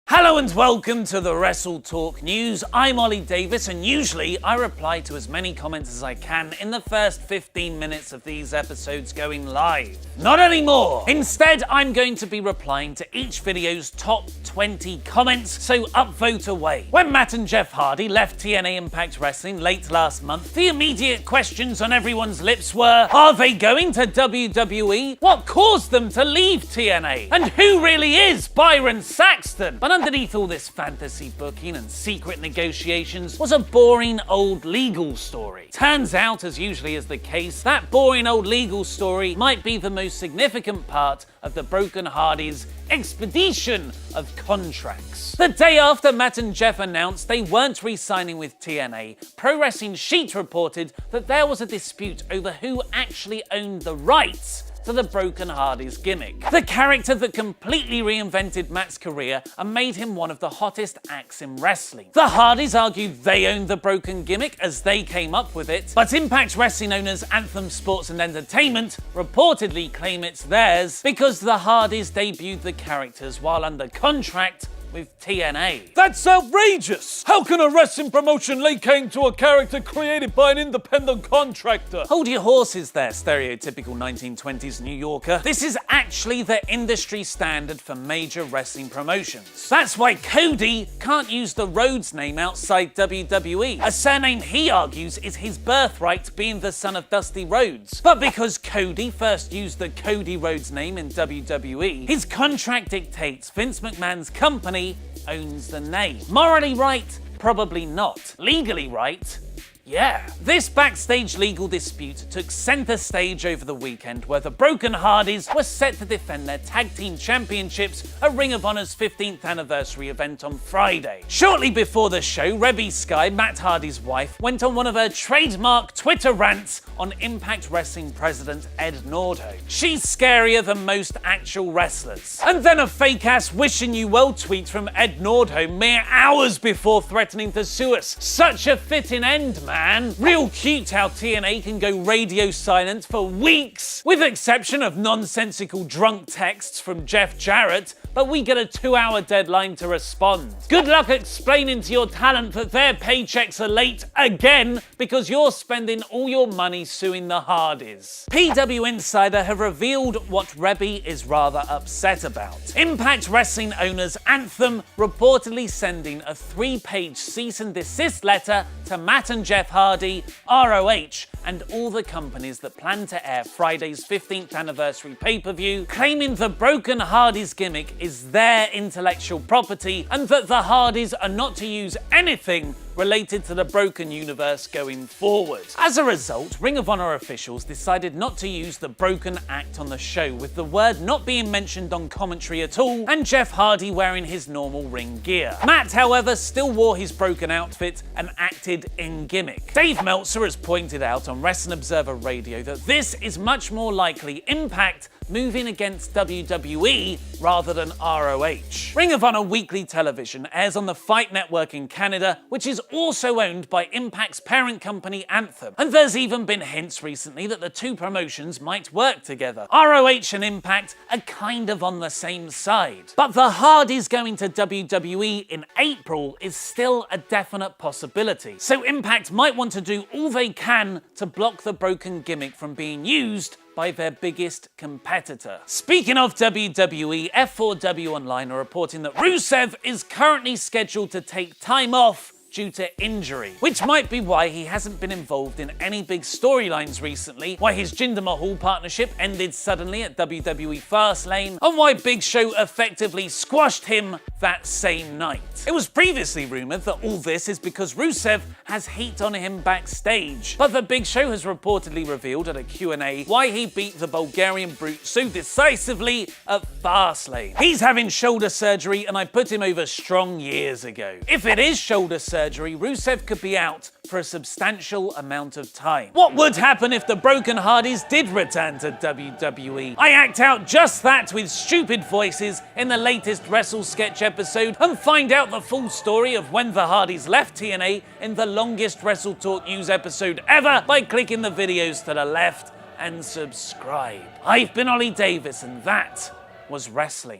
Hello and welcome to the WrestleTalk News. I'm Ollie Davis, and usually I reply to as many comments as I can in the first 15 minutes of these episodes going live. Not anymore! Instead, I'm going to be replying to each video's top 20 comments, so upvote away. When Matt and Jeff Hardy left TNA Impact Wrestling late last month, the immediate questions on everyone's lips were, are they going to WWE? What caused them to leave TNA? And who really is Byron Saxton? But underneath all this fantasy booking and secret negotiations was a boring old legal story. Turns out, as usually is the case, that boring old legal story might be the most significant part of the Broken Hardys' expedition of contracts. The day after Matt and Jeff announced they weren't re-signing with TNA, Pro Wrestling Sheet reported that there was a dispute over who actually owned the rights to the Broken Hardys gimmick. The character that completely reinvented Matt's career and made him one of the hottest acts in wrestling. The Hardys argued they owned the Broken gimmick as they came up with it, but Impact Wrestling owners Anthem Sports and Entertainment reportedly claim it's theirs because the Hardys debuted the characters while under contract with TNA. That's outrageous! How can a wrestling promotion lay claim to a character created by an independent contractor? Hold your horses there, stereotypical 1920s New Yorker. This is actually the industry standard for major wrestling promotions. That's why Cody can't use the Rhodes name outside WWE, a surname he argues is his birthright, being the son of Dusty Rhodes. But because Cody first used the Cody Rhodes name in WWE, his contract dictates Vince McMahon's company owns the name. Morally right? Probably not. Legally right? Yeah. This backstage legal dispute took center stage over the weekend, where the Broken Hardys were set to defend their tag team championships at Ring of Honor's 15th anniversary event on Friday. Shortly before the show, Rebby Sky, Matt Hardy's wife, went on one of her trademark Twitter rants on Impact Wrestling president Ed Nordholm. She's scarier than most actual wrestlers. And then a fake-ass wishing you well tweet from Ed Nordholm mere hours before threatening to sue us. Such a fitting end, man. Real cute how TNA can go radio silent for weeks, with exception of nonsensical drunk texts from Jeff Jarrett, but we get a 2-hour deadline to respond. Good luck explaining to your talent that their paychecks are late again because you're spending all your money suing the Hardys. PW Insider have revealed what Rebby is rather upset about. Impact Wrestling owners Anthem reportedly sending a 3-page cease and desist letter to Matt and Jeff Hardy, ROH, and all the companies that plan to air Friday's 15th anniversary pay-per-view, claiming the Broken Hardys gimmick is their intellectual property and that the Hardys are not to use anything related to the Broken universe going forward. As a result, Ring of Honor officials decided not to use the Broken act on the show, with the word not being mentioned on commentary at all, and Jeff Hardy wearing his normal ring gear. Matt, however, still wore his Broken outfit and acted in gimmick. Dave Meltzer has pointed out on Wrestling Observer Radio that this is much more likely Impact moving against WWE rather than ROH. Ring of Honor Weekly Television airs on the Fight Network in Canada, which is also owned by Impact's parent company Anthem. And there's even been hints recently that the two promotions might work together. ROH and Impact are kind of on the same side. But the Hardys going to WWE in April is still a definite possibility. So Impact might want to do all they can to block the Broken gimmick from being used by their biggest competitor. Speaking of WWE, F4W Online are reporting that Rusev is currently scheduled to take time off due to injury, which might be why he hasn't been involved in any big storylines recently, why his Jinder Mahal partnership ended suddenly at WWE Fastlane, and why Big Show effectively squashed him that same night. It was previously rumoured that all this is because Rusev has heat on him backstage, but the Big Show has reportedly revealed at a Q&A why he beat the Bulgarian Brute so decisively at Fastlane. He's having shoulder surgery, and I put him over strong years ago. If it is shoulder surgery, Rusev could be out for a substantial amount of time. What would happen if the Broken Hardys did return to WWE? I act out just that with stupid voices in the latest Wrestle Sketch episode, and find out the full story of when the Hardys left TNA in the longest WrestleTalk News episode ever by clicking the videos to the left and subscribe. I've been Ollie Davis, and that was wrestling.